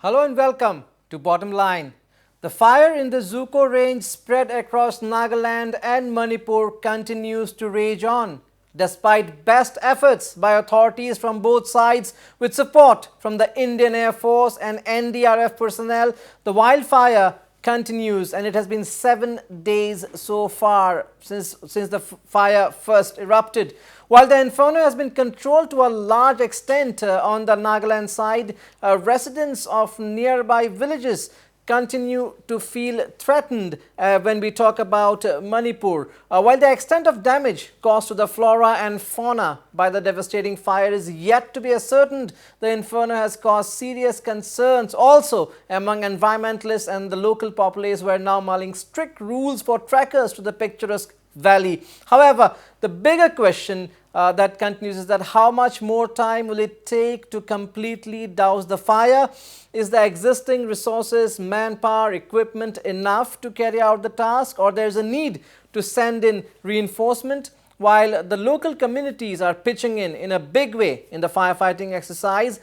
Hello and welcome to Bottom Line. The fire in the Dzükou range spread across Nagaland and Manipur continues to rage on. Despite best efforts by authorities from both sides with support from the Indian Air Force and NDRF personnel, the wildfire continues, and it has been 7 days so far since the fire first erupted. While the inferno has been controlled to a large extent on the Nagaland side, residents of nearby villages continue to feel threatened when we talk about Manipur. While the extent of damage caused to the flora and fauna by the devastating fire is yet to be ascertained, the inferno has caused serious concerns also among environmentalists, and the local populace were now mulling strict rules for trekkers to the picturesque valley. However, the bigger question that continues is that how much more time will it take to completely douse the fire? Is the existing resources, manpower, equipment enough to carry out the task, or there is a need to send in reinforcement? While the local communities are pitching in a big way in the firefighting exercise,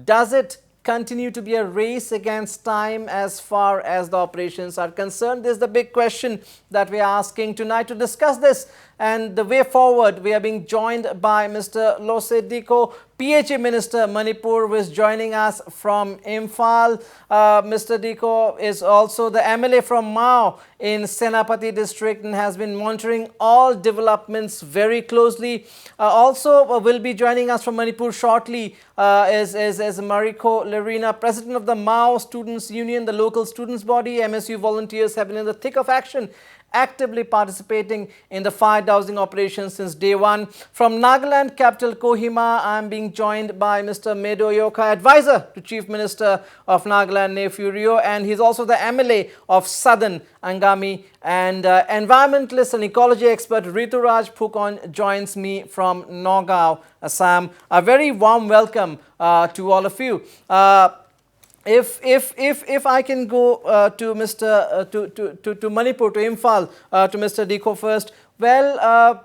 does it continue to be a race against time as far as the operations are concerned? This is the big question that we are asking tonight. To discuss this and the way forward, we are being joined by Mr. Losii Dikho, PHED Minister, Manipur, who is joining us from Imphal. Mr. Dikho is also the MLA from Mao in Senapati district and has been monitoring all developments very closely. Also will be joining us from Manipur shortly is Marikhi Leriina, President of the Mao Students Union, the local students body. MSU volunteers have been in the thick of action, actively participating in the fire dousing operations since day one. From Nagaland capital Kohima, I am being joined by Mr. Medo, Yokha, advisor to Chief Minister of Nagaland, Nefurio, and he's also the MLA of Southern Angami, and environmentalist and ecology expert Rituraj Phukan joins me from Nagaon, Assam. A very warm welcome to all of you. If I can go to Mr. to Manipur, to Imphal, to Mr. Dikho first. Well,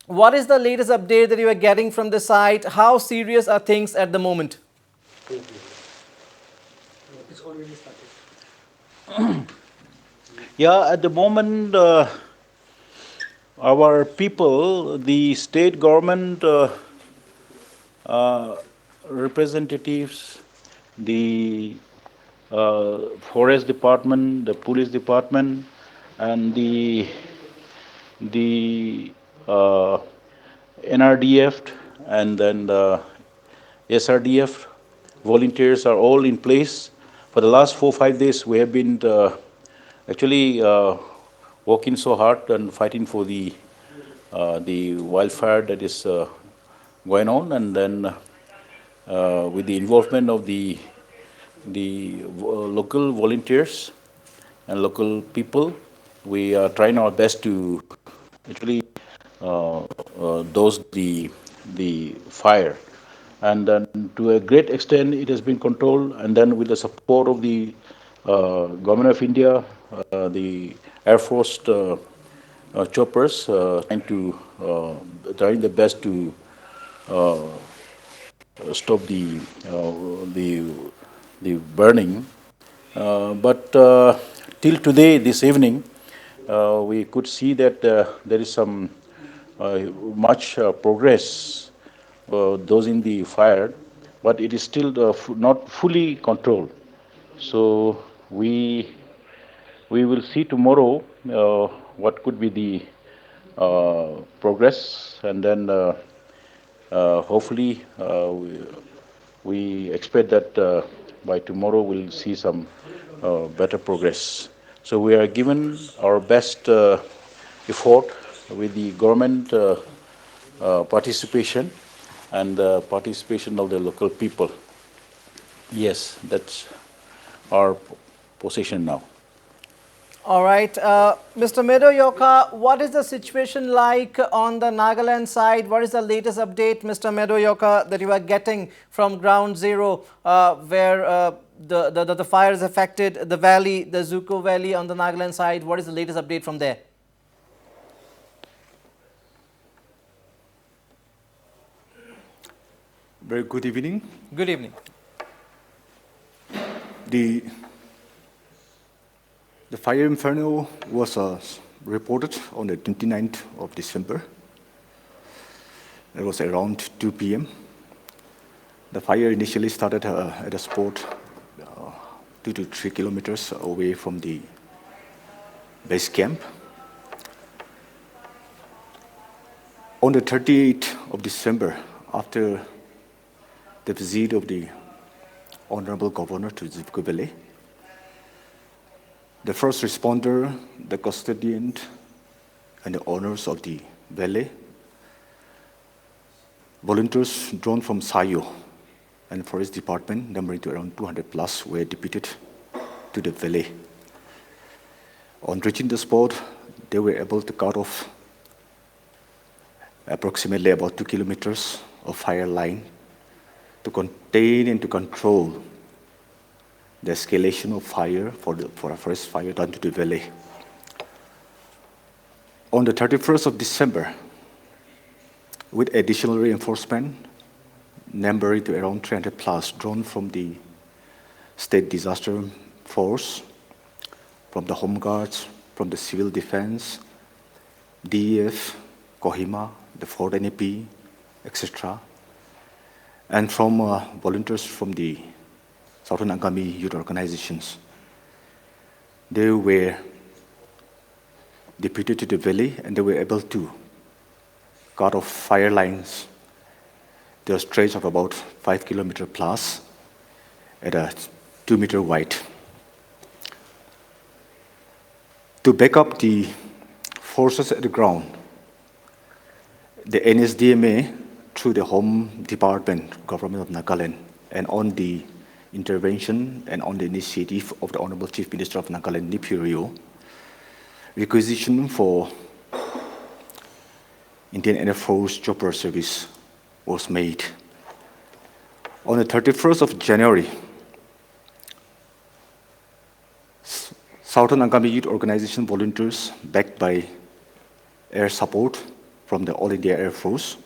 what is the latest update that you are getting from the site? How serious are things at the moment? It's already started. Yeah, at the moment, our people, the state government representatives, the forest department, the police department, and the NRDF, and then the SRDF volunteers are all in place. For the last 4-5 days, we have been actually working so hard and fighting for the wildfire that is going on, and then with the involvement of the local volunteers and local people, we are trying our best to actually dose the fire. And then to a great extent, it has been controlled. And then with the support of the Government of India, the Air Force choppers, trying the best to stop the burning. But till today, this evening, we could see that there is some much progress dosing the fire, but it is still not fully controlled. So we will see tomorrow what could be the progress, and then hopefully we expect that by tomorrow we'll see some better progress. So we are given our best effort with the government participation and participation of the local people. Yes, that's our position now. All right. Mr. Medo, Yokha, what is the situation like on the Nagaland side? What is the latest update, Mr. Medo, Yokha, that you are getting from ground zero where the fire has affected the valley, the Dzüko Valley on the Nagaland side? What is the latest update from there? Very good evening. Good evening. The fire inferno was reported on the 29th of December. It was around 2 p.m. The fire initially started at a spot 2 to 3 kilometers away from the base camp. On the 38th of December, after the visit of the Honorable Governor to Dzüko Valley, the first responder, the custodian, and the owners of the valley, volunteers drawn from SAYO and Forest Department, numbering to around 200 plus, were deputed to the valley. On reaching the spot, they were able to cut off approximately about 2 kilometers of fire line to contain and to control the escalation of fire for a forest fire done to the valley. On the 31st of December, with additional reinforcement, numbering to around 300 plus, drawn from the State Disaster Force, from the Home Guards, from the Civil Defense, DEF, Kohima, the Fort NEP, etc., and from volunteers from the Southern Angami youth organizations. They were deputed to the valley, and they were able to cut off fire lines. There was a stretch of about 5 kilometers plus at a 2 meter wide. To back up the forces at the ground, the NSDMA, through the Home Department, Government of Nagaland, and on the intervention and on the initiative of the Honorable Chief Minister of Nagaland, Nipirio, requisition for Indian Air Force chopper service was made. On the 31st of January, Southern Angami Youth Organization volunteers, backed by air support from the All India Air Force,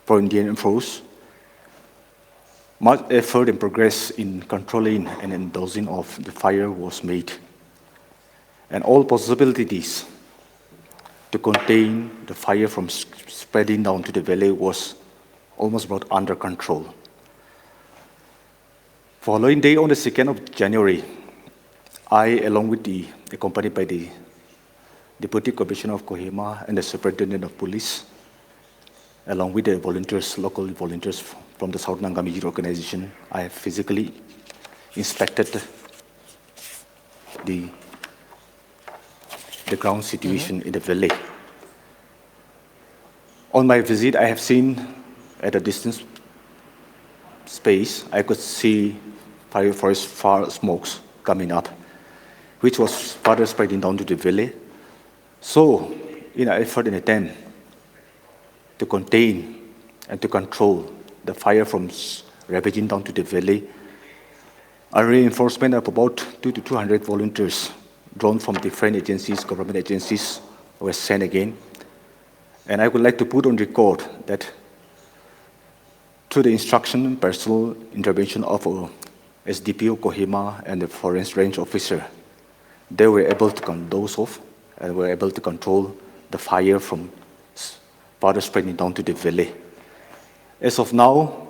for Indian Air Force, much effort and progress in controlling and indulging of the fire was made. And all possibilities to contain the fire from spreading down to the valley was almost brought under control. Following day, on the 2nd of January, I, along with accompanied by the Deputy Commissioner of Kohima and the Superintendent of Police, along with the volunteers, local volunteers from the Southern Angami Youth Organization, I have physically inspected the ground situation in the valley. On my visit, I have seen at a distance space, I could see fire forest smokes coming up, which was further spreading down to the valley. So, in an effort and attempt to contain and to control the fire from ravaging down to the valley, a reinforcement of about 200 to 200 volunteers drawn from different agencies, government agencies, were sent again. And I would like to put on record that through the instruction, personal intervention of SDPO Kohima and the Forest Range Officer, they were able to dose off and were able to control the fire from further spreading down to the valley. As of now,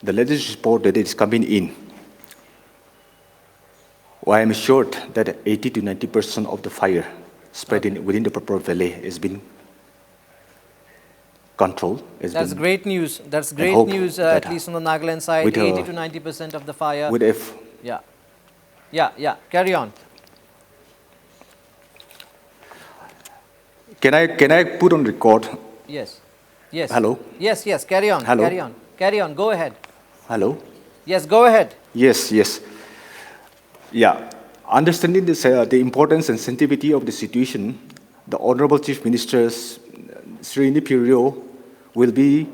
the latest report that is coming in, well, I am assured that 80 to 90% of the fire spreading within the proper valley has been controlled. That's great news. That's great news, at least on the Nagaland side. 80 to 90% of the fire. Yeah. Carry on. Can I put on record? Yes. Hello? Yes. Carry on. Hello? Carry on. Go ahead. Hello? Yes, go ahead. Yes. Yeah. Understanding this, the importance and sensitivity of the situation, the Honorable Chief Minister, Sri Nipirio, will be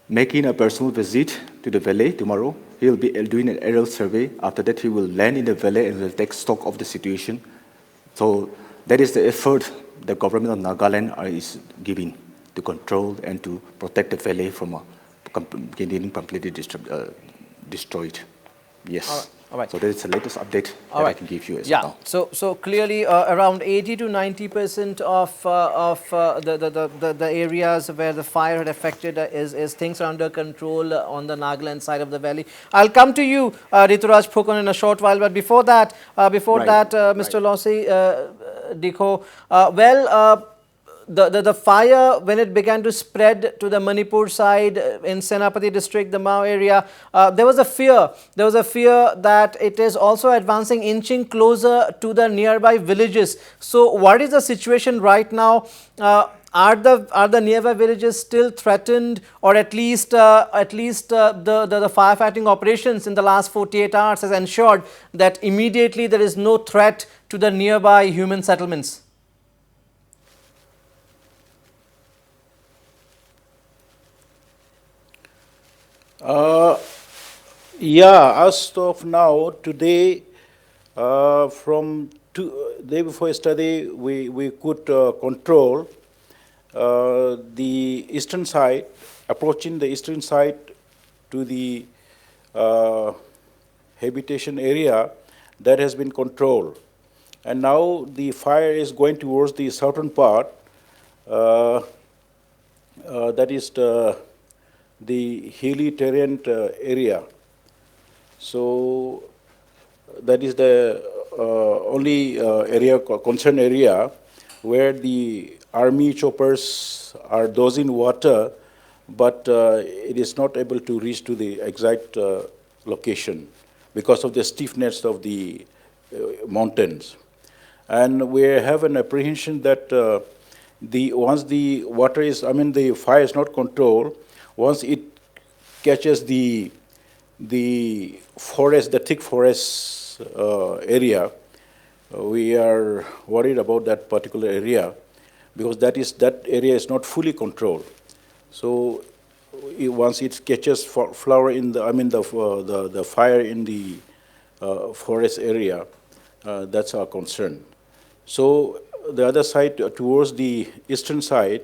making a personal visit to the valley tomorrow. He will be doing an aerial survey. After that, he will land in the valley and will take stock of the situation. So that is the effort the government of Nagaland is giving to control and to protect the valley from getting completely destroyed. Yes. All right. So that is the latest update All that right. I can give you as Yeah. well. So clearly, around 80 to 90% of the areas where the fire had affected is things are under control on the Nagaland side of the valley. I'll come to you, Rituraj Phukan, in a short while. But before that, Mr. Losii, Dikho, the fire, when it began to spread to the Manipur side in Senapati district, the Mao area, there was a fear. There was a fear that it is also advancing, inching closer to the nearby villages. So what is the situation right now? Are the nearby villages still threatened, or at least the firefighting operations in the last 48 hours has ensured that immediately there is no threat to the nearby human settlements? Yeah, as of now, today, from day before yesterday, we could control the eastern side, approaching the eastern side to the habitation area that has been controlled. And now the fire is going towards the southern part, that is the hilly terrain area. So that is the only concern area where the army choppers are dosing water, but it is not able to reach to the exact location because of the stiffness of the mountains. And we have an apprehension that once the water is, the fire is not controlled, once it catches the forest, the thick forest area, we are worried about that particular area because that area is not fully controlled. So once it catches flower in the fire in the forest area, that's our concern. So the other side, towards the eastern side,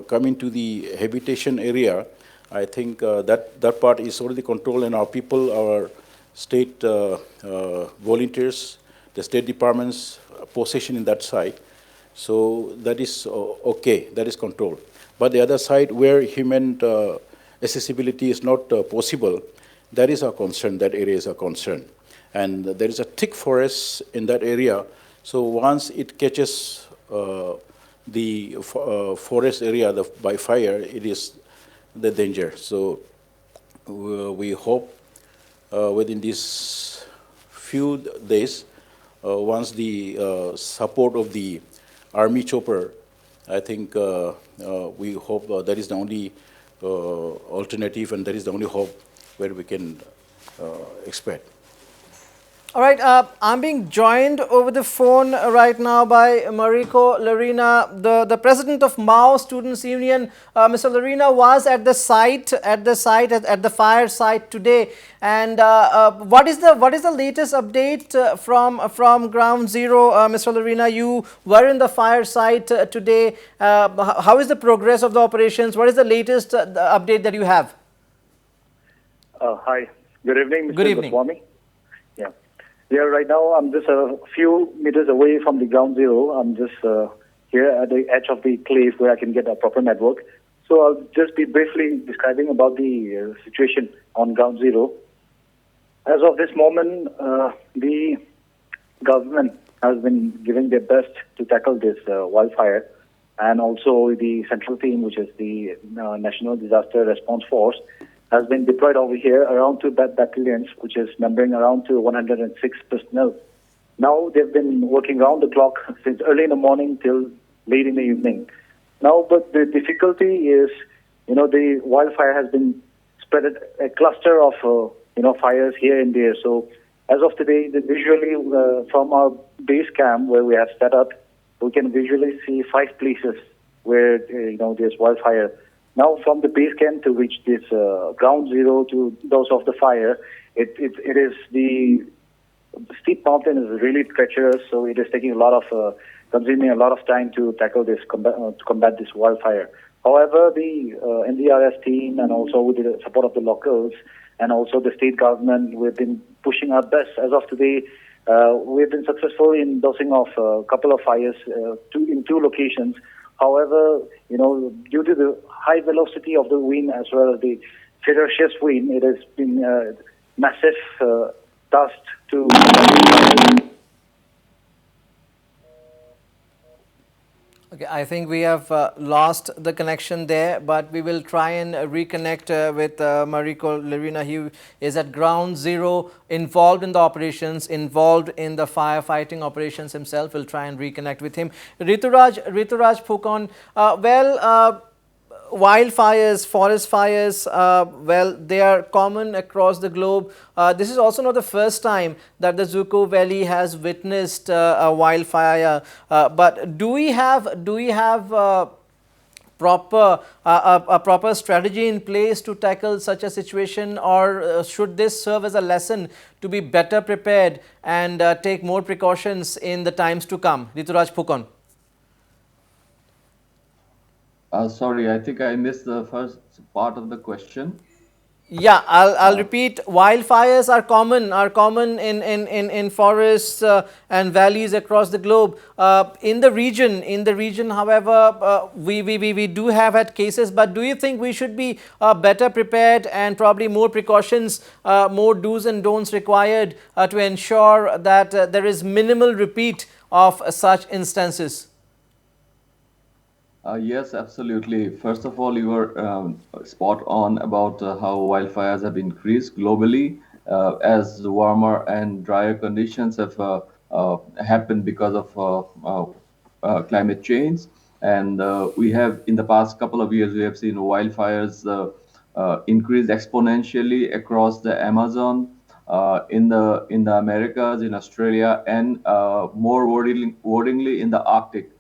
coming to the habitation area, I think that part is already controlled, and our people, our state volunteers, the state department's position in that side. So that is okay, that is controlled. But the other side, where human accessibility is not possible, that is our concern, that area is our concern. And there is a thick forest in that area, so once it catches the forest area by fire, it is the danger. So we hope within these few days, once the support of the army chopper, I think we hope that is the only alternative, and that is the only hope where we can expect. All right, I'm being joined over the phone right now by Marikhi Leriina, the president of Mao Students Union. Mr. Leriina was at the fire site today. And what is the latest update from ground zero, Mr. Leriina? You were in the fire site today. How is the progress of the operations? What is the latest update that you have? Hi. Good evening, Mr. Good evening. Goswami. Yeah, right now I'm just a few meters away from the ground zero. I'm just here at the edge of the cliff where I can get a proper network. So I'll just be briefly describing about the situation on ground zero. As of this moment, the government has been giving their best to tackle this wildfire, and also the central team, which is the National Disaster Response Force, has been deployed over here around 2 battalions, which is numbering around to 106 personnel. Now they've been working round the clock since early in the morning till late in the evening. Now, but the difficulty is, the wildfire has been spread a cluster of, fires here and there. So as of today, visually from our base camp where we have set up, we can visually see 5 places where, there's wildfire. Now, from the base camp to reach this ground zero to those of the fire, it is the steep mountain is really treacherous, so it is taking consuming a lot of time to tackle this, to combat this wildfire. However, the NDRS team and also with the support of the locals and also the state government. We've been pushing our best. As of today, we've been successful in dosing off a couple of fires in two locations. However, due to the high velocity of the wind as well as the ferocious wind, it has been massive dust to. Okay, I think we have lost the connection there, but we will try and reconnect with Leriina. He is at ground zero, involved in the operations, involved in the firefighting operations himself. We'll try and reconnect with him. Rituraj Phukan, wildfires, forest fires, they are common across the globe. This is also not the first time that the Dzüko Valley has witnessed a wildfire. But do we have a proper strategy in place to tackle such a situation, or should this serve as a lesson to be better prepared and take more precautions in the times to come? Rituraj Phukan. Sorry, I think I missed the first part of the question. Yeah, I'll repeat. Wildfires are common in forests and valleys across the globe. In the region, however, we do have had cases. But do you think we should be better prepared and probably more precautions, more do's and don'ts required to ensure that there is minimal repeat of such instances? Yes, absolutely. First of all, you were spot on about how wildfires have increased globally as warmer and drier conditions have happened because of climate change. And we have, in the past couple of years, we have seen wildfires increase exponentially across the Amazon, in the Americas, in Australia, and more worryingly in the Arctic.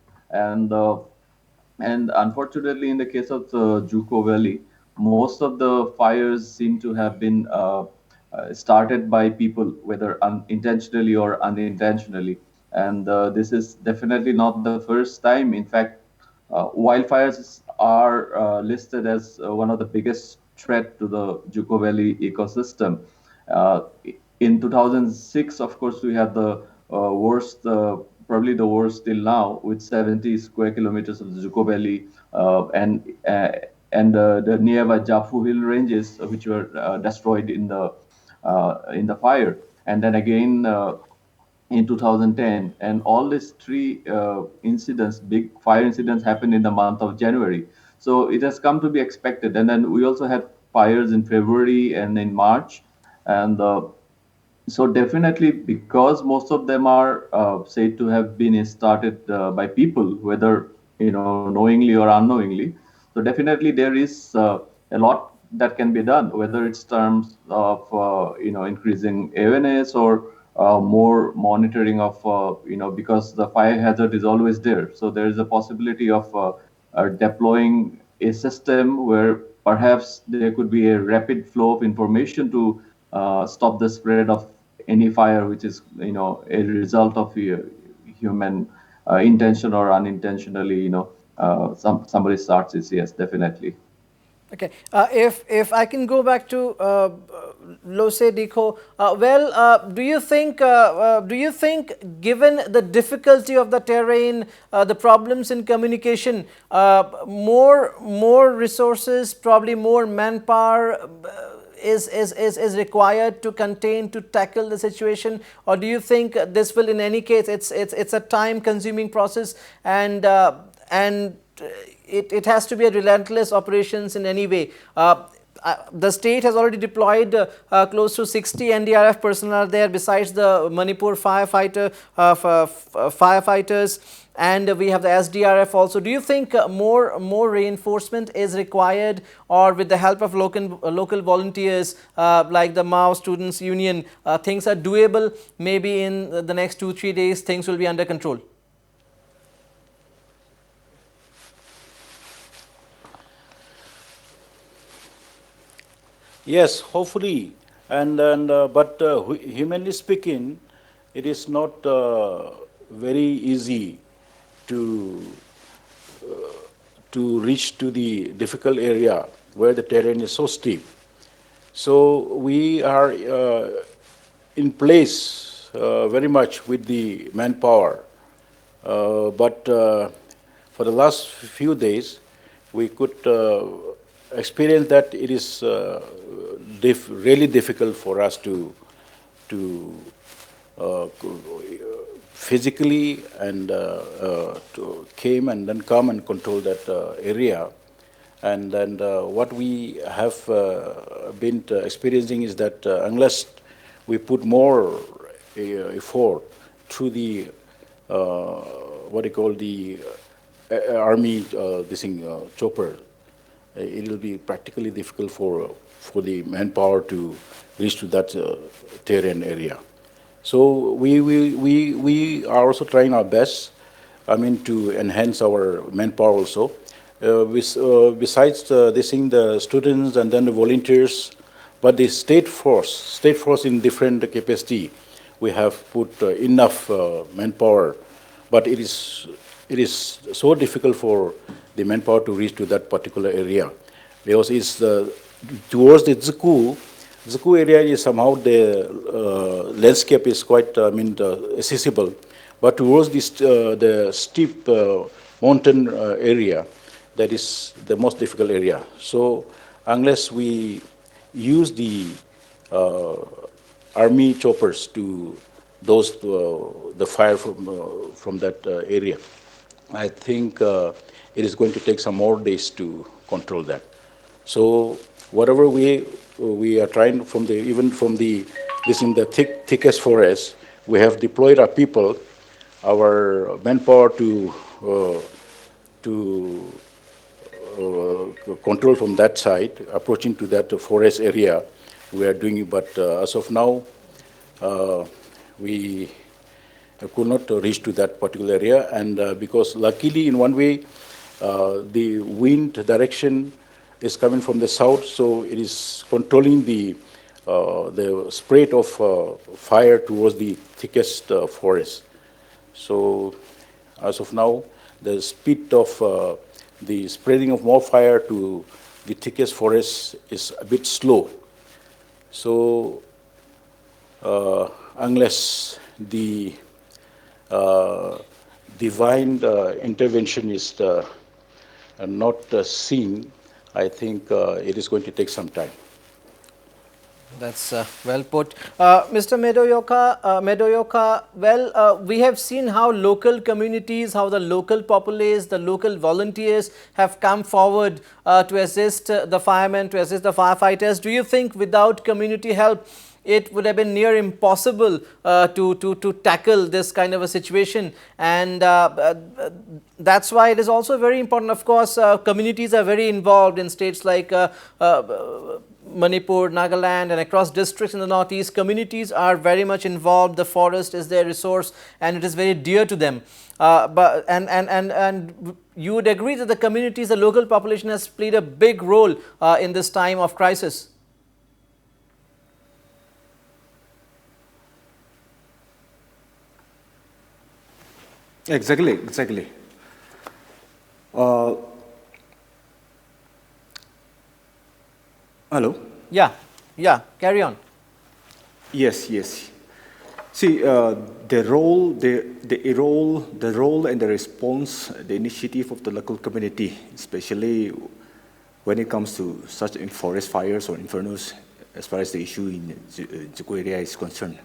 And unfortunately, in the case of the Dzüko Valley, most of the fires seem to have been started by people, whether intentionally or unintentionally. And this is definitely not the first time. In fact, wildfires are listed as one of the biggest threat to the Dzüko Valley ecosystem. In 2006, of course, we had the worst, probably the worst till now, with 70 square kilometers of the Dzüko Valley and the nearby Jafu Hill ranges, which were destroyed in the fire. And then again in 2010, and all these three incidents, big fire incidents, happened in the month of January. So it has come to be expected. And then we also had fires in February and in March, and so definitely, because most of them are said to have been started by people, whether knowingly or unknowingly. So definitely there is a lot that can be done, whether it's terms of increasing awareness or more monitoring of because the fire hazard is always there. So there is a possibility of deploying a system where perhaps there could be a rapid flow of information to stop the spread of any fire which is a result of human intention or unintentionally somebody starts it. Yes, definitely. Okay, if I can go back to Losii, Dikho, do you think given the difficulty of the terrain, the problems in communication, more resources, probably more manpower is required to contain, to tackle the situation, or do you think this will, in any case, it's a time consuming process, and it has to be a relentless operations in any way? The state has already deployed close to 60 NDRF personnel there, besides the Manipur firefighters, and we have the SDRF also. Do you think more reinforcement is required, or with the help of local volunteers like the Mao Students Union, things are doable? Maybe in the next 2-3 days things will be under control. Yes, hopefully, but humanly speaking, it is not very easy to reach to the difficult area where the terrain is so steep. So we are in place very much with the manpower. But for the last few days, we could experience that it is really difficult for us to physically and to came and then come and control that area. And then what we have been experiencing is that unless we put more effort through the what do you call the army this thing chopper, it will be practically difficult for the manpower to reach to that terrain area. So we are also trying our best, I mean, to enhance our manpower also. Besides this thing, the students and then the volunteers, but the state force in different capacity, we have put enough manpower, but it is so difficult for the manpower to reach to that particular area, because it's towards the Dzükou area is somehow the landscape is quite accessible, but towards this the steep mountain area, that is the most difficult area. So unless we use the army choppers to those the fire from that area, I think it is going to take some more days to control that. So whatever we are trying from the even from the this in the thickest forest, we have deployed our people, our manpower to control from that side, approaching to that forest area. We are doing it, but as of now, we could not reach to that particular area, and because luckily in one way, the wind direction is coming from the south, so it is controlling the spread of fire towards the thickest forest. So as of now, the speed of the spreading of more fire to the thickest forest is a bit slow. So unless the divine intervention is not seen, I think it is going to take some time. That's well put. Mr. Medo Yokha, well, we have seen how local communities, how the local populace, the local volunteers have come forward to assist the firemen, to assist the firefighters. Do you think without community help, it would have been near impossible to tackle this kind of a situation? And that's why it is also very important. Of course, communities are very involved in states like Manipur, Nagaland, and across districts in the northeast. Communities are very much involved. The forest is their resource and it is very dear to them. And you would agree that the communities, the local population has played a big role in this time of crisis. Exactly. Hello? Yeah, carry on. Yes. See, the role and the response, the initiative of the local community, especially when it comes to such forest fires or infernos, as far as the issue in Dzükou area is concerned.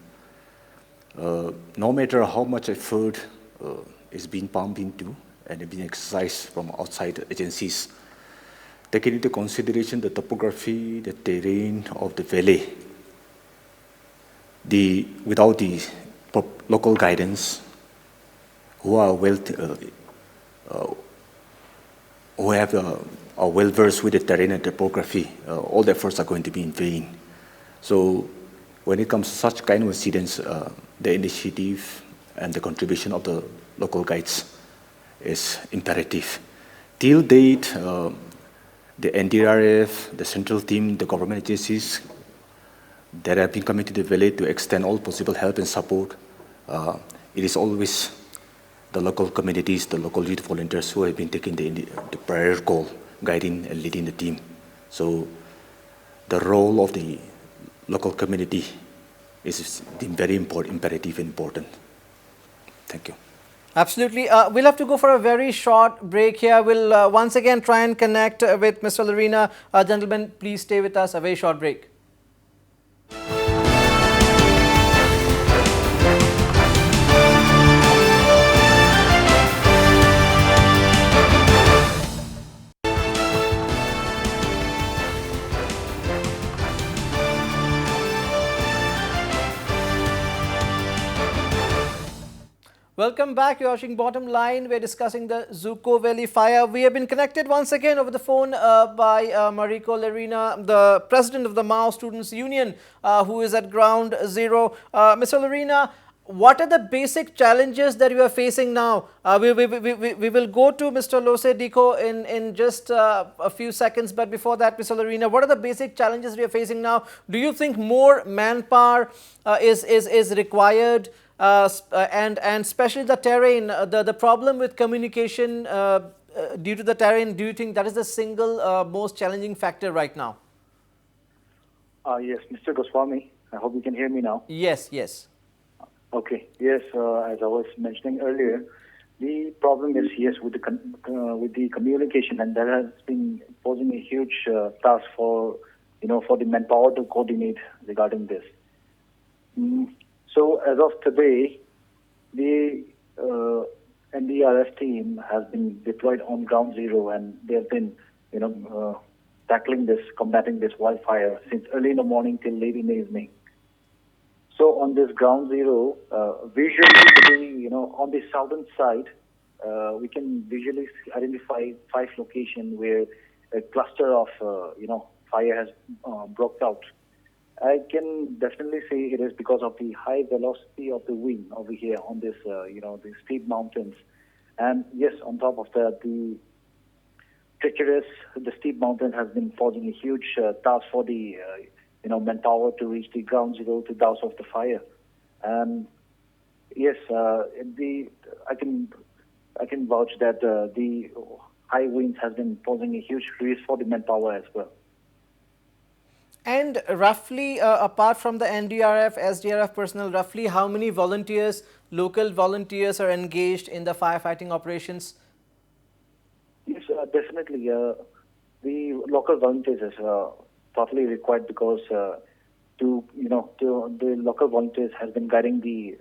No matter how much effort is being pumped into and being exercised from outside agencies, taking into consideration the topography, the terrain of the valley, without the local guidance, who are well versed with the terrain and topography, all the efforts are going to be in vain. So, when it comes to such kind of incidents, the initiative and the contribution of the local guides is imperative. Till date, the NDRF, the central team, the government agencies that have been coming to the valley to extend all possible help and support, it is always the local communities, the local youth volunteers who have been taking the prior call, guiding and leading the team. So the role of the local community is very important, imperative and important. Thank you. Absolutely. We'll have to go for a very short break here. We'll once again try and connect with Mr. Leriina. Gentlemen, please stay with us. A very short break. Welcome back. You're watching Bottom Line. We're discussing the Dzüko Valley fire. We have been connected once again over the phone by Marikhi Leriina, the president of the Mao Students Union, who is at ground zero. Mr. Leriina, what are the basic challenges that you are facing now? We will go to Mr. Losii Dikho in just a few seconds. But before that, Mr. Leriina, what are the basic challenges we are facing now? Do you think more manpower is required? And especially the terrain, the problem with communication due to the terrain, do you think that is the single most challenging factor right now? Yes, Mr. Goswami, I hope you can hear me now. Yes, yes. Okay, yes, as I was mentioning earlier, the problem is, yes, with the communication, and that has been posing a huge task for the manpower to coordinate regarding this. So as of today, the NDRF team has been deployed on ground zero, and they have been, combating this wildfire since early in the morning till late in the evening. So on this ground zero, visually, on the southern side, we can visually identify 5 locations where a cluster of, fire has broke out. I can definitely say it is because of the high velocity of the wind over here on this, the steep mountains. And yes, on top of that, the steep mountain has been posing a huge task for the, manpower to reach the ground zero to douse off the fire. And yes, I can vouch that the high winds has been posing a huge risk for the manpower as well. And roughly, apart from the NDRF, SDRF personnel, roughly how many volunteers, local volunteers are engaged in the firefighting operations? Yes, definitely. The local volunteers is totally required because the local volunteers has been guiding the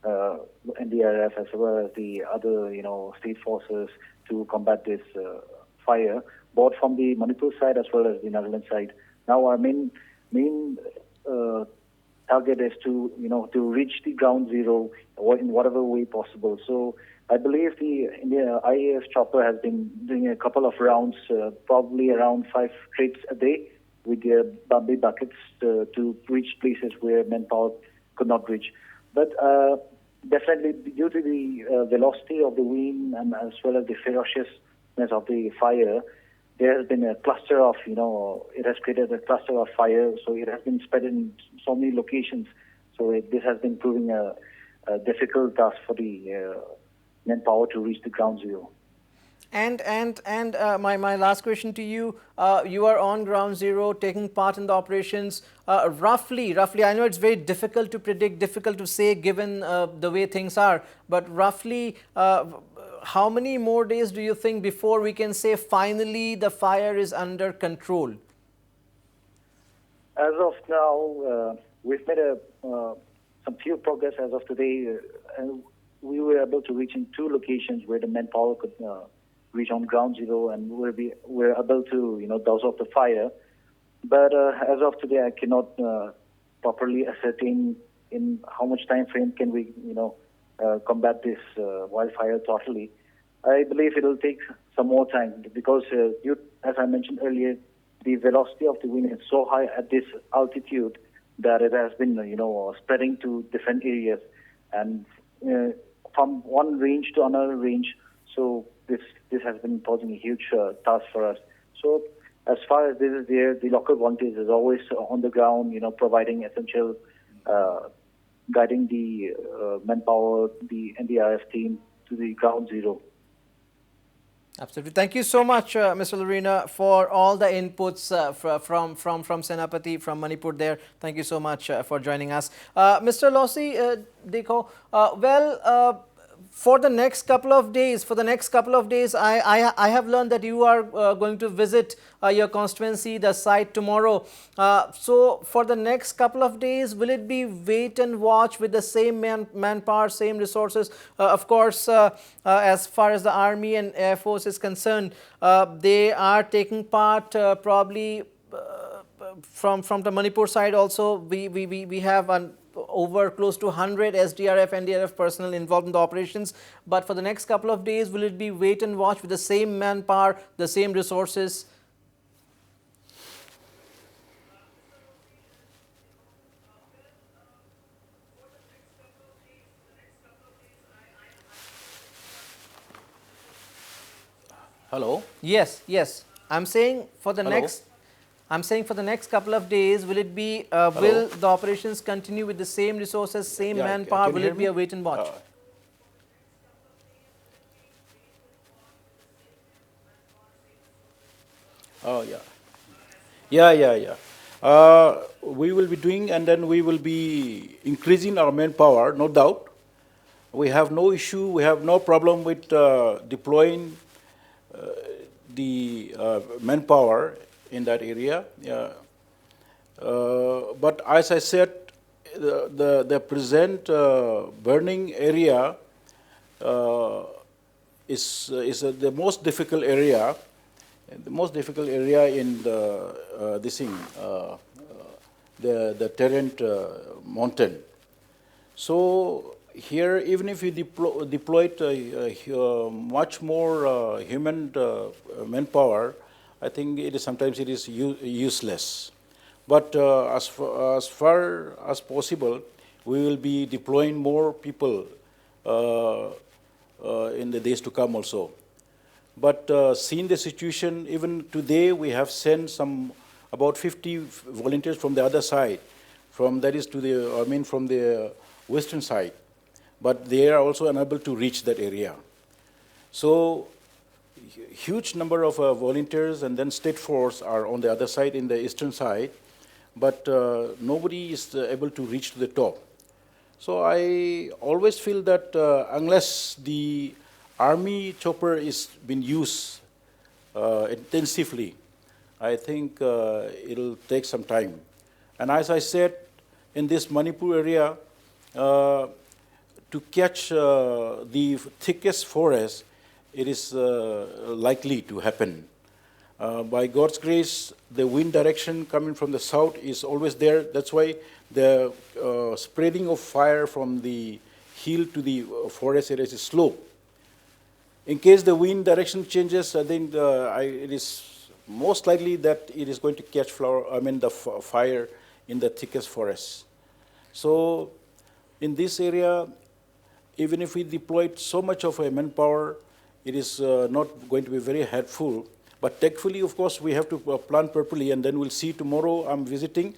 NDRF as well as the other, state forces to combat this fire, both from the Manipur side as well as the Nagaland side. Now our main target is to reach the ground zero in whatever way possible. So I believe the IAF chopper has been doing a couple of rounds, probably around 5 trips a day with their bamboo buckets to reach places where manpower could not reach. But definitely due to the velocity of the wind and as well as the ferociousness of the fire, there has been a cluster of, it has created a cluster of fire, so it has been spread in so many locations. So this has been proving a difficult task for the manpower to reach the ground zero. And my last question to you, you are on ground zero, taking part in the operations. Roughly, I know it's very difficult to predict, difficult to say given the way things are, but roughly, how many more days do you think before we can say finally the fire is under control? As of now, we've made some few progress as of today, and we were able to reach in 2 locations where the manpower could reach on ground zero, and we're able to douse off the fire. But as of today, I cannot properly ascertain in how much time frame can we combat this wildfire totally. I believe it will take some more time because, as I mentioned earlier, the velocity of the wind is so high at this altitude that it has been, spreading to different areas and from one range to another range. So this has been posing a huge task for us. So as far as this is there, the local volunteers is always on the ground, providing essential guiding the manpower, the NDRF team to the ground zero. Absolutely. Thank you so much, Mr. Leriina, for all the inputs from Senapati, from Manipur there. Thank you so much for joining us. Mr. Losii, Dikho, for the next couple of days, I have learned that you are going to visit your constituency, the site tomorrow. So for the next couple of days, will it be wait and watch with the same manpower, same resources? Of course, as far as the Army and Air Force is concerned, they are taking part probably from the Manipur side also. We have over close to 100 SDRF, NDRF personnel involved in the operations. But for the next couple of days, will it be wait and watch with the same manpower, the same resources? Hello? Yes, yes. I'm saying for the Hello? next couple of days, will it be will the operations continue with the same resources, same Yeah, manpower? can you Will hear it be me? a wait and watch? Oh, yeah. We will be doing, and then we will be increasing our manpower, no doubt. We have no issue, we have no problem with deploying the manpower in that area. Yeah. But as I said, the present burning area is the most difficult area. The most difficult area in the the Tarrant mountain. So here, even if we deployed much more human manpower, I think sometimes it is useless. But as far as possible, we will be deploying more people in the days to come also. But seeing the situation, even today we have sent about 50 volunteers from the other side, from the western side, but they are also unable to reach that area. So huge number of volunteers and then state force are on the other side, in the eastern side, but nobody is able to reach to the top. So I always feel that unless the Army chopper is being used intensively, I think it'll take some time. And as I said, in this Manipur area, to catch the thickest forest, it is likely to happen. By God's grace, the wind direction coming from the south is always there. That's why the spreading of fire from the hill to the forest areas is slow. In case the wind direction changes, I think it is most likely that it is going to catch the fire in the thickest forest. So in this area, even if we deployed so much of a manpower, it is not going to be very helpful. But thankfully, of course, we have to plan properly, and then we'll see tomorrow. I'm visiting,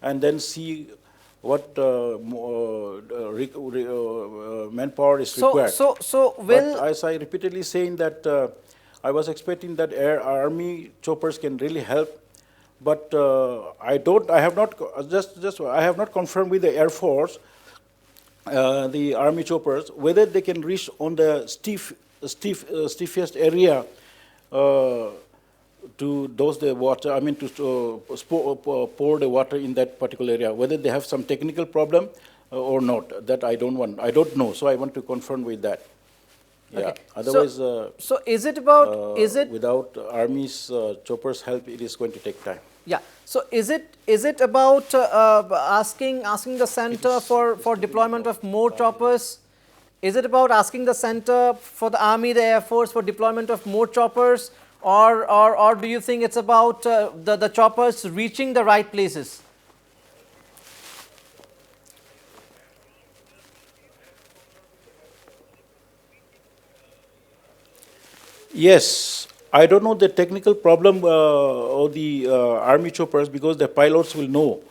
and then see what manpower is required. But as I repeatedly saying that I was expecting that Army choppers can really help, but I have not confirmed with the Air Force, the Army choppers, whether they can reach on the steepest area to dose the water, to pour the water in that particular area, whether they have some technical problem or not. That I don't know. So I want to confirm with that. Yeah. Okay. Otherwise, so is it about without Army's choppers' help, it is going to take time. Yeah. So is it about asking the center for deployment of more choppers? Is it about asking the center for the Army, the Air Force for deployment of more choppers? Or do you think it's about the choppers reaching the right places? Yes, I don't know the technical problem of the Army choppers, because the pilots will know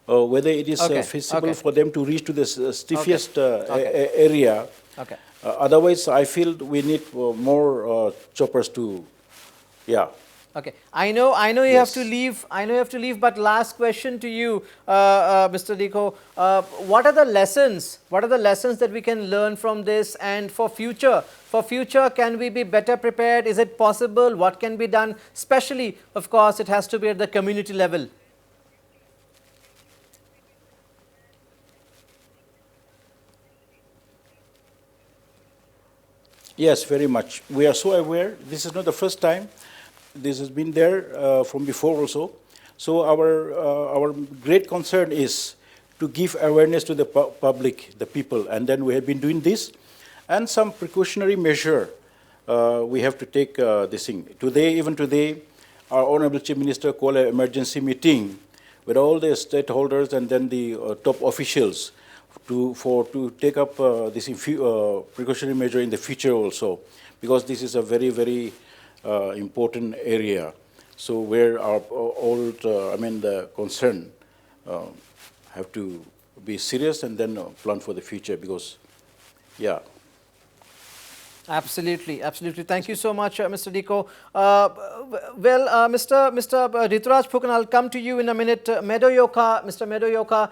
whether it is feasible for them to reach to the steepest area. Okay. Otherwise, I feel we need more choppers to, yeah. Okay, I know you have to Yes. leave. I know you have to leave. But last question to you, Mr. Dikho, what are the lessons? What are the lessons that we can learn from this? And for future, can we be better prepared? Is it possible? What can be done? Especially, of course, it has to be at the community level. Yes, very much. We are so aware. This is not the first time. This has been there from before also. So our great concern is to give awareness to the public, the people, and then we have been doing this, and some precautionary measure we have to take this thing. Today, even today, our Honorable Chief Minister called an emergency meeting with all the stakeholders and then the top officials to take up this precautionary measure in the future also, because this is a very, very important area. So where our old, the concern have to be serious and then plan for the future, because, yeah. Absolutely, absolutely. Thank you so much, Mr. Dikho. Mr. Rituraj Phukan, I'll come to you in a minute. Medo Yokha, Mr. Medo Yokha,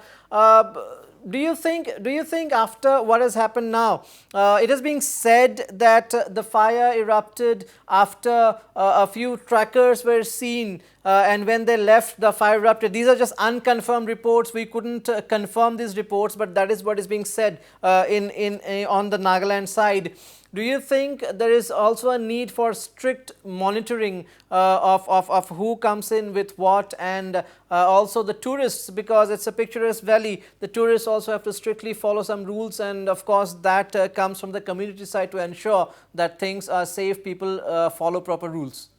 do you think after what has happened now, it is being said that the fire erupted after a few trackers were seen, and when they left, the fire erupted. These are just unconfirmed reports. We couldn't confirm these reports, but that is what is being said on the Nagaland side. Do you think there is also a need for strict monitoring of who comes in with what, and also the tourists, because it's a picturesque valley, the tourists also have to strictly follow some rules, and of course that comes from the community side to ensure that things are safe, people follow proper rules?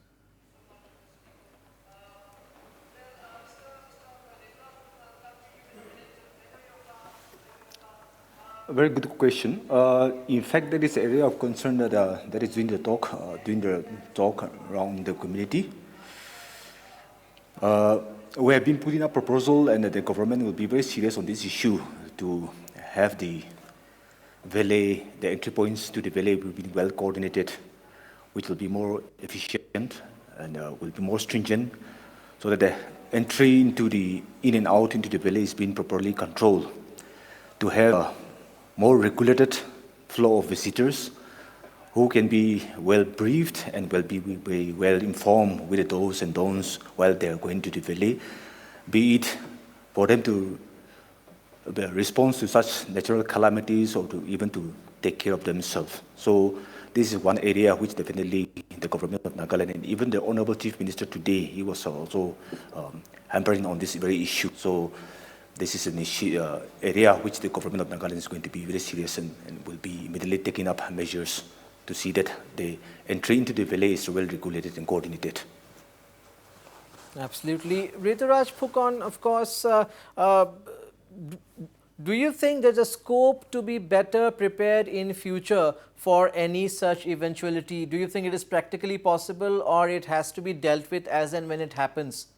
A very good question. In fact, that is an area of concern that is doing the talk around the community. We have been putting a proposal, and the government will be very serious on this issue to have the valley, the entry points to the valley will be well coordinated, which will be more efficient and will be more stringent, so that the entry in and out into the valley is being properly controlled, to have a more regulated flow of visitors who can be well briefed and be well informed with the do's and don'ts while they are going to the valley, be it for them to respond to such natural calamities or even to take care of themselves. So this is one area which definitely the government of Nagaland, and even the Honorable Chief Minister today, he was also hampering on this very issue. So this is an issue, area which the government of Nagaland is going to be very serious and will be immediately taking up measures to see that the entry into the valley is well regulated and coordinated. Absolutely. Rituraj Phukan, of course, do you think there's a scope to be better prepared in future for any such eventuality? Do you think it is practically possible, or it has to be dealt with as and when it happens?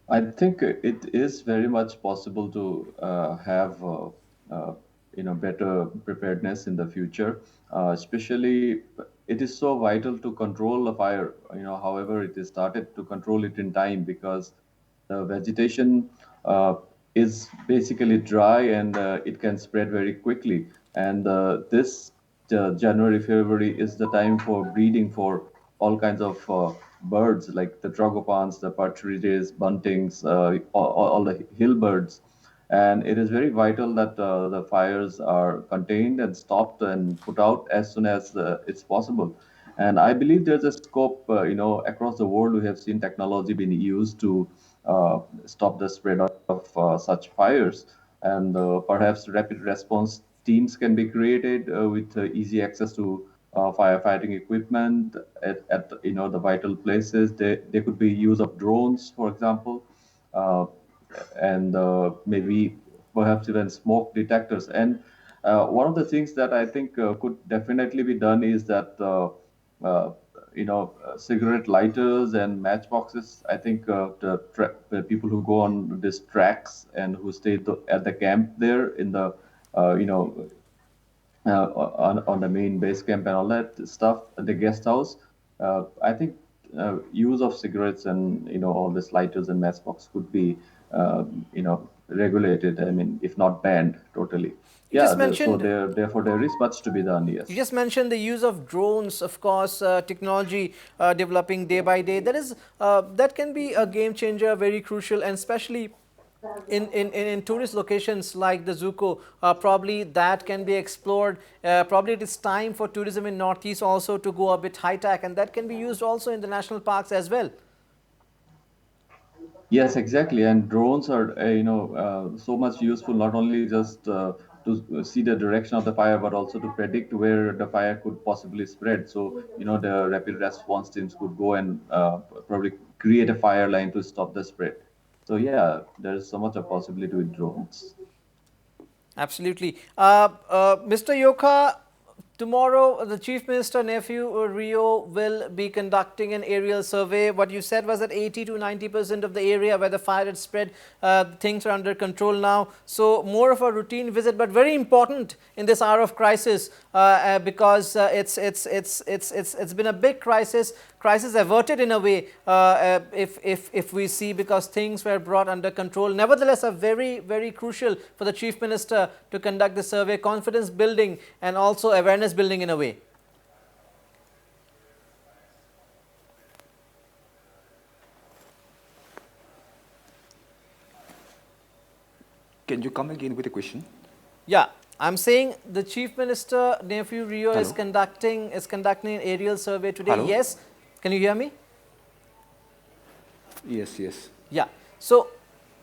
I think it is very much possible to have better preparedness in the future. Especially, it is so vital to control the fire. However it is started, to control it in time, because the vegetation is basically dry, and it can spread very quickly. And this January, February is the time for breeding for all kinds of birds, like the trogopans, the partridges, buntings, all the hill birds. And it is very vital that the fires are contained and stopped and put out as soon as it's possible. And I believe there's a scope, across the world. We have seen technology being used to stop the spread of such fires. And perhaps rapid response teams can be created with easy access to firefighting equipment at the vital places. There could be use of drones, for example, uh, and maybe perhaps even smoke detectors. And one of the things that I think could definitely be done is that cigarette lighters and matchboxes. I think the people who go on these tracks and who stay at the camp there in the uh, you know on the main base camp and all that stuff, the guest house. I think use of cigarettes and all these lighters and matchbox could be regulated. I mean, if not banned totally. You Yeah, just mentioned therefore there is much to be done. You Yes. just mentioned the use of drones, of course, technology developing day by day. That can be a game changer, very crucial, and especially in tourist locations like the Dzükou, probably that can be explored. Probably it is time for tourism in Northeast also to go a bit high tech, and that can be used also in the national parks as well. Yes, exactly. And drones are, so much useful, not only just to see the direction of the fire, but also to predict where the fire could possibly spread. So, the rapid response teams could go and probably create a fire line to stop the spread. So, yeah, there's so much of possibility with drones. Absolutely. Mr. Yokha, tomorrow the Chief Minister nephew Rio will be conducting an aerial survey. What you said was that 80 to 90% of the area where the fire had spread, things are under control now. So more of a routine visit, but very important in this hour of crisis because it's been a big crisis. Crisis averted in a way, if we see, because things were brought under control. Nevertheless, are very crucial for the Chief Minister to conduct the survey, confidence building and also awareness building in a way. Can you come again with the question? Yeah, I'm saying the Chief Minister nephew Rio is Hello? conducting an aerial survey today. Hello? Yes, can you hear me? Yes, yes. Yeah. So,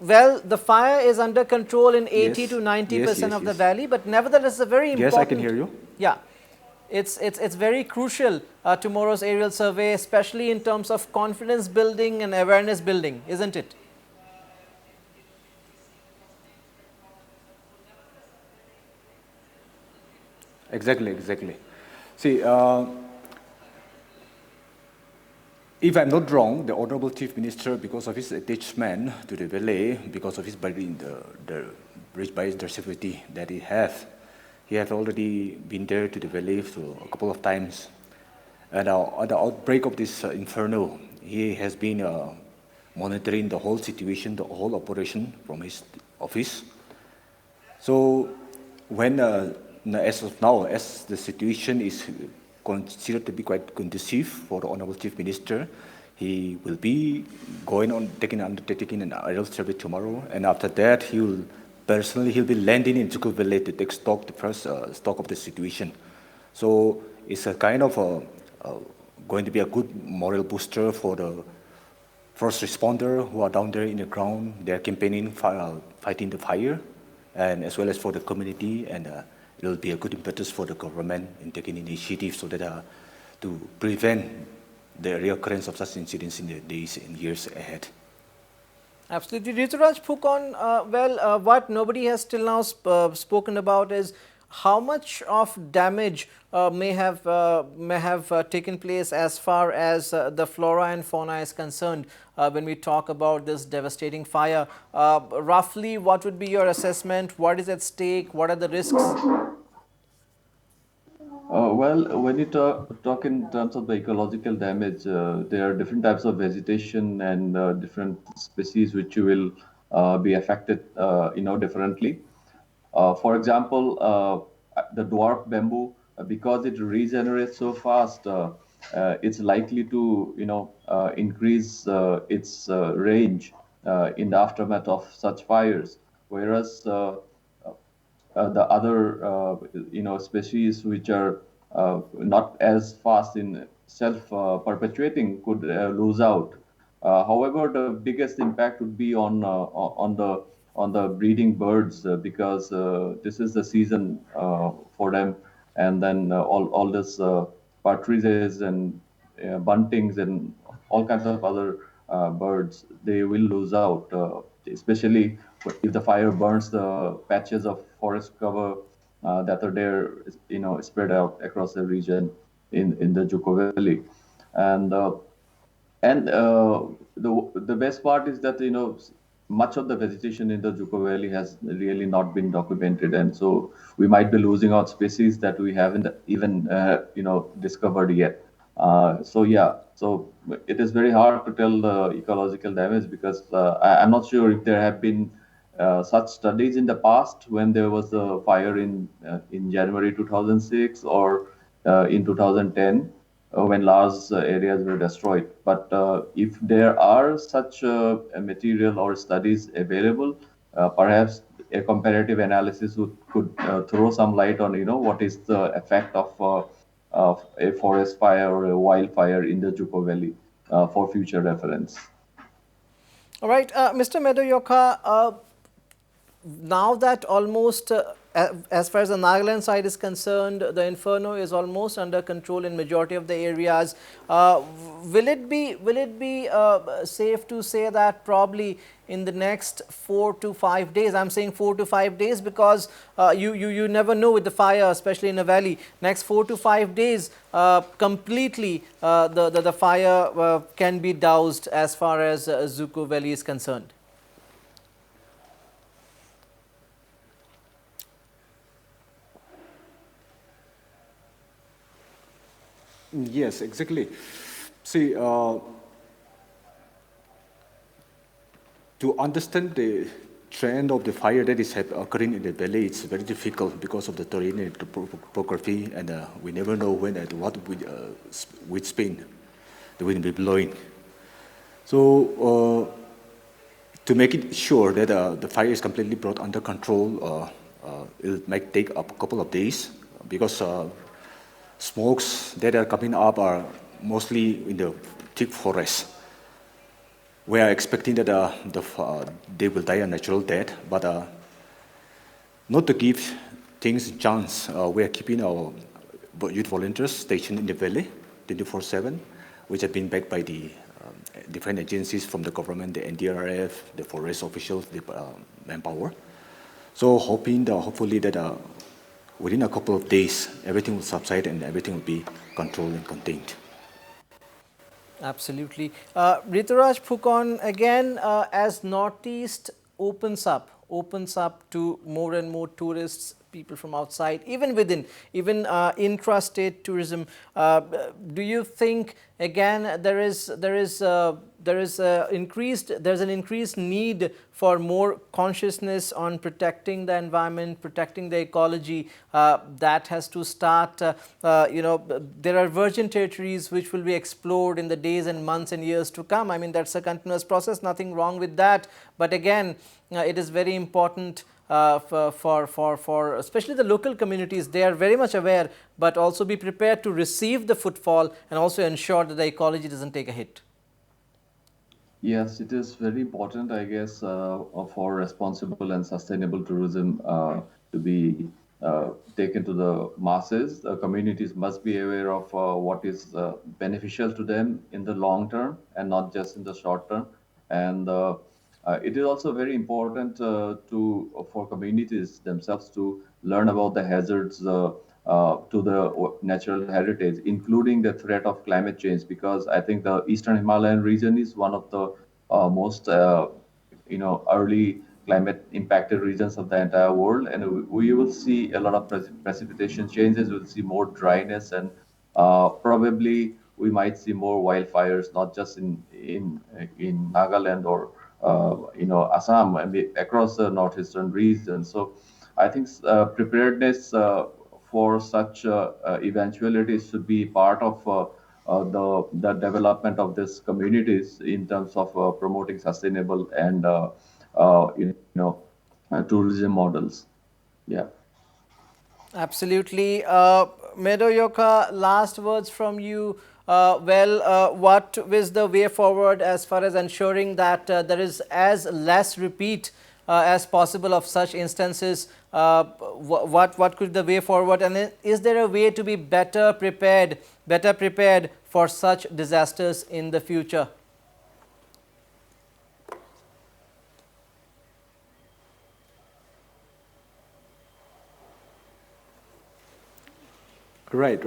well, the fire is under control in 80 Yes. to 90% Yes, of the yes. valley, but nevertheless, it's a very important. Yes, I can hear you. Yeah, it's very crucial tomorrow's aerial survey, especially in terms of confidence building and awareness building, isn't it? Exactly, exactly. See, if I'm not wrong, the Honorable Chief Minister, because of his attachment to the valley, because of his the rich biodiversity that he has already been there to the valley for a couple of times. And at the outbreak of this inferno, he has been monitoring the whole situation, the whole operation from his office. So when, as of now, as the situation is considered to be quite conducive for the Honorable Chief Minister, he will be undertaking an aerial survey tomorrow, and after that, he'll be landing in Dzüko Valley to take stock, the first stock of the situation. So it's a kind of going to be a good moral booster for the first responder who are down there in the ground. They're campaigning, fighting the fire, and as well as for the community, and it will be a good impetus for the government in taking initiative so that to prevent the reoccurrence of such incidents in the days and years ahead. Absolutely. Rituraj, Phukan, what nobody has till now spoken about is how much of damage may have taken place as far as the flora and fauna is concerned when we talk about this devastating fire. Roughly, what would be your assessment? What is at stake? What are the risks? Well, when you talk in terms of the ecological damage, there are different types of vegetation and different species which will be affected, differently. For example, the dwarf bamboo, because it regenerates so fast, it's likely to, increase its range in the aftermath of such fires. Whereas the other species which are not as fast in self perpetuating could lose out. However, the biggest impact would be on the breeding birds because this is the season for them, and then all this partridges and buntings and all kinds of other birds, they will lose out, especially if the fire burns the patches of forest cover that are there, spread out across the region in the Dzüko Valley. And the best part is that much of the vegetation in the Dzüko Valley has really not been documented, and so we might be losing out species that we haven't even discovered yet. So yeah, so it is very hard to tell the ecological damage because I'm not sure if there have been such studies in the past when there was a fire in January 2006 or in 2010 when large areas were destroyed. But if there are such material or studies available, perhaps a comparative analysis could throw some light on what is the effect of a forest fire or a wildfire in the Dzüko Valley for future reference. All right, Mr. Medo Yokha, now that almost, as far as the Nagaland side is concerned, the inferno is almost under control in majority of the areas. Will it be safe to say that probably in the next 4 to 5 days, I'm saying 4 to 5 days because you never know with the fire, especially in a valley. Next 4 to 5 days, completely the fire can be doused as far as Dzüko Valley is concerned. Yes, exactly. See, to understand the trend of the fire that is occurring in the valley, it's very difficult because of the terrain and the topography, and we never know when at what which speed the wind will be blowing. So, to make it sure that the fire is completely brought under control, it might take a couple of days because smokes that are coming up are mostly in the thick forest. We are expecting that they will die a natural death, but not to give things a chance, we are keeping our youth volunteers stationed in the valley 24/7, which have been backed by the different agencies from the government, the NDRF, the forest officials, the manpower. So hopefully that within a couple of days, everything will subside and everything will be controlled and contained. Absolutely. Rituraj, Phukan, again, as Northeast opens up to more and more tourists, people from outside, even within, even intra-state tourism, do you think again there's an increased need for more consciousness on protecting the environment, protecting the ecology? That has to start. There are virgin territories which will be explored in the days and months and years to come. I mean, that's a continuous process. Nothing wrong with that. But again, it is very important for especially the local communities. They are very much aware, but also be prepared to receive the footfall and also ensure that the ecology doesn't take a hit. Yes, it is very important, I guess, for responsible and sustainable tourism to be taken to the masses. The communities must be aware of what is beneficial to them in the long term and not just in the short term. And it is also very important for communities themselves to learn about the hazards to the natural heritage, including the threat of climate change, because I think the Eastern Himalayan region is one of the most early climate impacted regions of the entire world, and we will see a lot of precipitation changes. We'll see more dryness, and probably we might see more wildfires, not just in Nagaland or Assam, I mean, across the northeastern region. So I think preparedness for such eventualities should be part of the development of these communities in terms of promoting sustainable and tourism models. Yeah. Absolutely. Medo Yokha, last words from you. What is the way forward as far as ensuring that there is as less repeat as possible of such instances? What could the way forward, and is there a way to be better prepared for such disasters in the future? Right.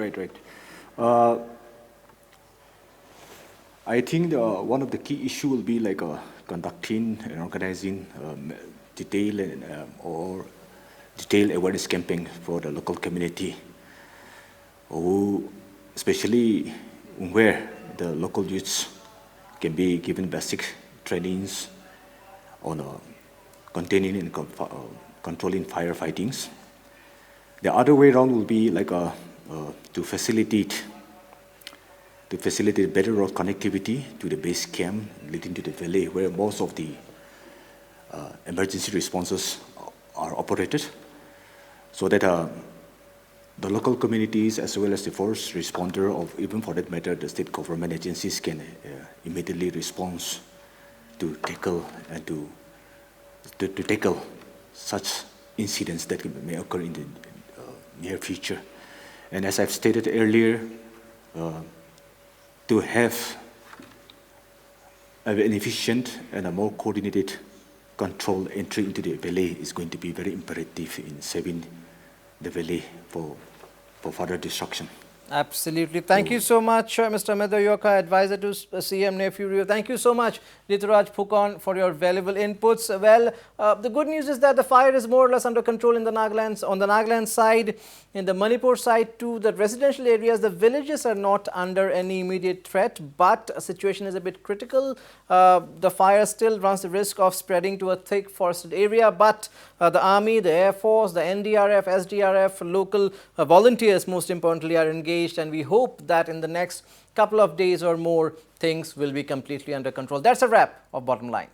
I think one of the key issue will be like conducting and organizing detailed awareness campaign for the local community, who, especially where the local youths can be given basic trainings on containing and controlling firefightings. The other way around will be like to facilitate better road connectivity to the base camp leading to the valley, where most of the emergency responses are operated, so that the local communities as well as the forest responder, or even for that matter the state government agencies, can immediately respond to tackle and to tackle such incidents that may occur in the near future. And as I've stated earlier, to have an efficient and a more coordinated controlled entry into the valley is going to be very imperative in saving the valley for further destruction. Absolutely. Thank you so much, Mr. Medo, Yokha, advisor to CM Nephew. Thank you so much, Rituraj, Phukan, for your valuable inputs. Well, the good news is that the fire is more or less under control in the Nagaland. On the Nagaland side, in the Manipur side too, the residential areas, the villages are not under any immediate threat, but a situation is a bit critical. The fire still runs the risk of spreading to a thick forested area, but the Army, the Air Force, the NDRF, SDRF, local volunteers most importantly are engaged, and we hope that in the next couple of days or more things will be completely under control. That's a wrap of Bottom Line.